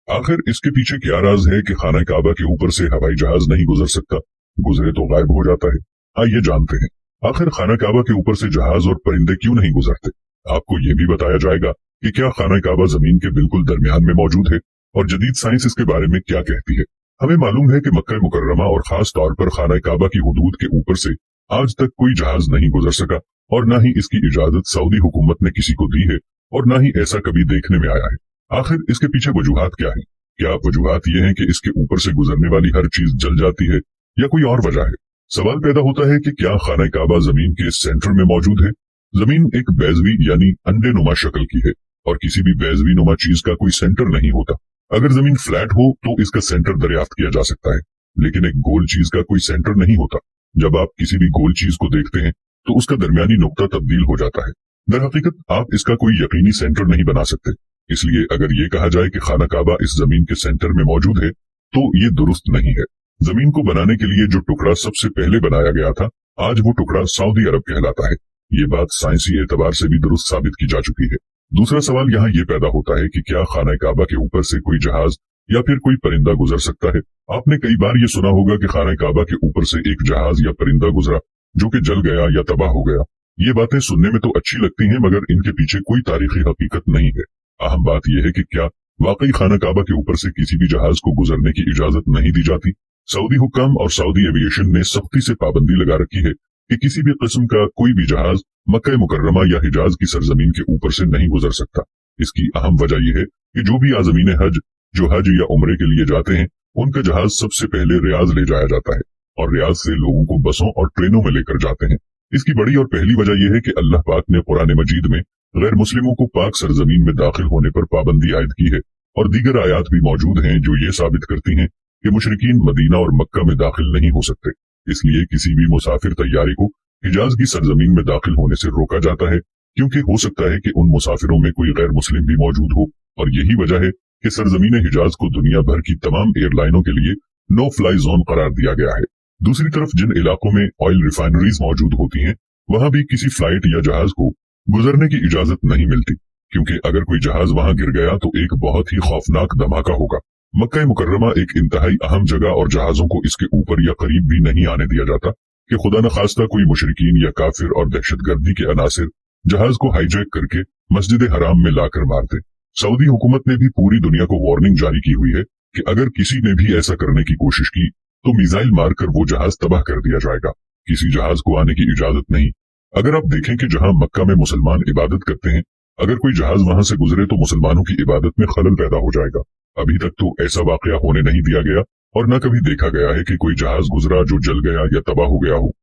आखिर इसके पीछे क्या राज है कि खाना काबा के ऊपर से हवाई जहाज नहीं गुजर सकता, गुजरे तो गायब हो जाता है। आइए जानते हैं आखिर खाना काबा के ऊपर से जहाज और परिंदे क्यों नहीं गुजरते। आपको ये भी बताया जाएगा कि क्या खाना काबा जमीन के बिल्कुल दरमियान में मौजूद है और जदीद साइंस इसके बारे में क्या कहती है। हमें मालूम है कि मक्का मुकर्रमा और खास तौर पर खाना काबा की हुदूद के ऊपर से आज तक कोई जहाज नहीं गुजर सका और न ही इसकी इजाजत सऊदी हुकूमत ने किसी को दी है और न ही ऐसा कभी देखने में आया है। आखिर इसके पीछे वजूहात क्या है? क्या वजूहात ये हैं कि इसके ऊपर से गुजरने वाली हर चीज जल जाती है या कोई और वजह है? सवाल पैदा होता है कि क्या खाना काबा जमीन के सेंटर में मौजूद है। जमीन एक बैजवी यानी अंडे नुमा शक्ल की है और किसी भी बैजवी नुमा चीज का कोई सेंटर नहीं होता। अगर जमीन फ्लैट हो तो इसका सेंटर दरियाफ्त किया जा सकता है, लेकिन एक गोल चीज का कोई सेंटर नहीं होता। जब आप किसी भी गोल चीज को देखते हैं तो उसका दरमियानी नुक्ता तब्दील हो जाता है। दरहकीकत आप इसका कोई यकीनी सेंटर नहीं बना सकते। इसलिए अगर ये कहा जाए कि खाना काबा इस जमीन के सेंटर में मौजूद है तो ये दुरुस्त नहीं है। जमीन को बनाने के लिए जो टुकड़ा सबसे पहले बनाया गया था, आज वो टुकड़ा सऊदी अरब कहलाता है। ये बात साइंसी एतबार से भी दुरुस्त साबित की जा चुकी है। दूसरा सवाल यहाँ ये पैदा होता है कि क्या खाना काबा के ऊपर से कोई जहाज या फिर कोई परिंदा गुजर सकता है। आपने कई बार ये सुना होगा कि खाना काबा के ऊपर से एक जहाज या परिंदा गुजरा जो कि जल गया या तबाह हो गया। ये बातें सुनने में तो अच्छी लगती हैं, मगर इनके पीछे कोई तारीखी हकीकत नहीं है। अहम बात यह है कि क्या वाकई खाना काबा के ऊपर से किसी भी जहाज को गुजरने की इजाजत नहीं दी जाती। सऊदी हुक्काम और सऊदी एविएशन ने सख्ती से पाबंदी लगा रखी है कि किसी भी किस्म का कोई भी जहाज मक्का मुकर्रमा या हिजाज की सरजमीन के ऊपर से नहीं गुजर सकता। इसकी अहम वजह यह है कि जो भी आजमीन हज जो हज या उम्रे के लिए जाते हैं, उनका जहाज सबसे पहले रियाज ले जाया जाता है और रियाज से लोगों को बसों और ट्रेनों में लेकर जाते हैं। इसकी बड़ी और पहली वजह यह है कि अल्लाह पाक ने कुरान मजीद में गैर मुस्लिमों को पाक सरजमीन में दाखिल होने पर पाबंदी आयद की है और दीगर आयात भी मौजूद हैं जो ये साबित करती हैं कि मुशरिकीन मदीना और मक्का में दाखिल नहीं हो सकते। इसलिए किसी भी मुसाफिर तैयारी को हिजाज की सरजमीन में दाखिल होने से रोका जाता है, क्योंकि हो सकता है कि उन मुसाफिरों में कोई गैर मुस्लिम भी मौजूद हो। और यही वजह है कि सरजमीन हिजाज को दुनिया भर की तमाम एयरलाइनों के लिए नो फ्लाई जोन करार दिया गया है। दूसरी तरफ जिन इलाकों में ऑयल रिफाइनरीज मौजूद होती हैं, वहां भी किसी फ्लाइट या जहाज को गुजरने की इजाजत नहीं मिलती, क्योंकि अगर कोई जहाज वहां गिर गया तो एक बहुत ही खौफनाक धमाका होगा। मक्का मुकर्रमा एक इंतहाई अहम जगह और जहाजों को इसके ऊपर या करीब भी नहीं आने दिया जाता कि खुदा न खास्ता कोई मुशरिकीन या काफिर और दहशतगर्दी के अनासिर जहाज को हाईजैक करके मस्जिद हराम में लाकर मार दे। सऊदी हुकूमत ने भी पूरी दुनिया को वार्निंग जारी की हुई है कि अगर किसी ने भी ऐसा करने की कोशिश की तो मिसाइल मारकर वो जहाज तबाह कर दिया जाएगा। किसी जहाज को आने की इजाजत नहीं। अगर आप देखें कि जहां मक्का में मुसलमान इबादत करते हैं, अगर कोई जहाज वहां से गुजरे तो मुसलमानों की इबादत में खलल पैदा हो जाएगा। अभी तक तो ऐसा वाकया होने नहीं दिया गया और न कभी देखा गया है कि कोई जहाज गुजरा जो जल गया या तबाह हो गया हो।